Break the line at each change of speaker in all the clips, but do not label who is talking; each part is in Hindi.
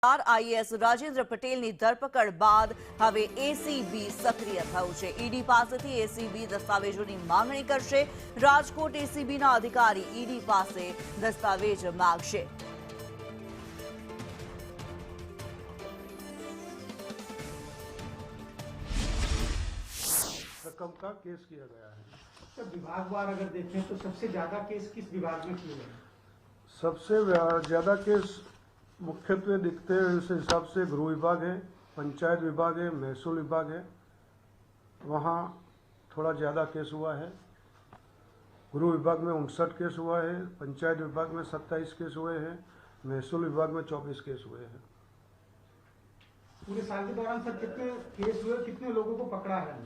આઈએએસ રાજેન્દ્ર પટેલની ધરપકડ બાદ હવે એસીબી સક્રિય થયું છે। ઈડી પાસેથી એસીબી દસ્તાવેજોની માંગણી કરશે। રાજકોટ એસીબીના અધિકારી ઈડી પાસે દસ્તાવેજ માંગશે।
रकम का केस किया गया है।
तो विभागवार अगर देखें तो सबसे ज्यादा केस किस विभाग में किए गए?
सबसे ज्यादा केस मुख्यत्वे दिखते हैं उस हिसाब से गृह विभाग है, पंचायत विभाग है, महसूल विभाग है, वहाँ थोड़ा ज़्यादा केस हुआ है। गृह विभाग में 59 केस हुआ है, पंचायत विभाग में 27 केस हुए हैं, महसूल विभाग में 24 केस हुए हैं।
पूरे साल के दौरान सर कितने केस हुए, कितने लोगों को पकड़ा है?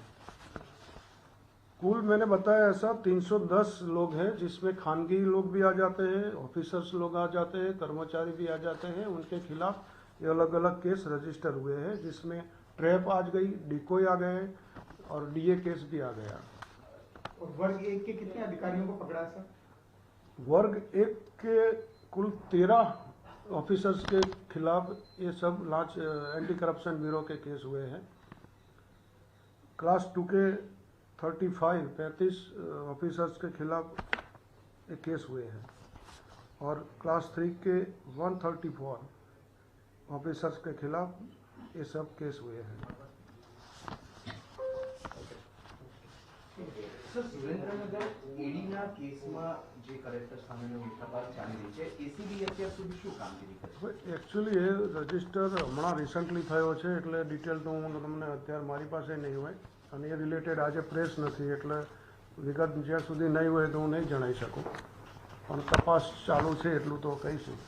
कुल मैंने बताया ऐसा 310 लोग हैं, जिसमें खानगी लोग भी आ जाते हैं, ऑफिसर्स लोग आ जाते हैं, कर्मचारी भी आ जाते हैं। उनके खिलाफ ये अलग अलग केस रजिस्टर हुए हैं, जिसमें ट्रैप आ गई, डिकोय आ गए और डीए केस भी आ गया।
और वर्ग 1 के कितने अधिकारियों को पकड़ा सर?
वर्ग 1 के कुल 13 ऑफिसर्स के खिलाफ ये सब लांच एंटी करप्शन ब्यूरो के केस हुए हैं। क्लास 2 के 35 ऑफिसर्स के खिलाफ एक केस हुए हैं और क्लास 3 के 134 ऑफिसर्स के खिलाफ ये सब केस हुए हैं।
सर सुरेन्द्रनगर ईडीना केसમાં જે કલેક્ટર સામેનો તપાસ ચાલી રહી છે, એસીબી અત્યાર સુધી શું કામગીરી કરે છે?
એકચ્યુઅલી એ રજિસ્ટર હમણાં રિસન્ટલી થયો છે, એટલે ડિટેલ તો હું તમને અત્યારે મારી પાસે નહીં હોય અને એ રિલેટેડ આજે પ્રેસ નથી, એટલે વિગત જ્યાં સુધી નહીં હોય તો હું નહીં જણાવી શકું, પણ તપાસ ચાલુ છે એટલું તો કહીશું।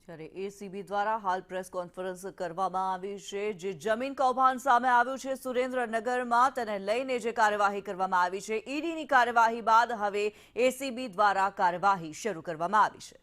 જ્યારે એસીબી દ્વારા હાલ પ્રેસ કોન્ફરન્સ કરવામાં આવી છે। જે જમીન કૌભાંડ સામે આવ્યું છે સુરેન્દ્રનગરમાં, તેને લઈને જે કાર્યવાહી કરવામાં આવી છે, ઈડીની કાર્યવાહી બાદ હવે એસીબી દ્વારા કાર્યવાહી શરૂ કરવામાં આવી છે।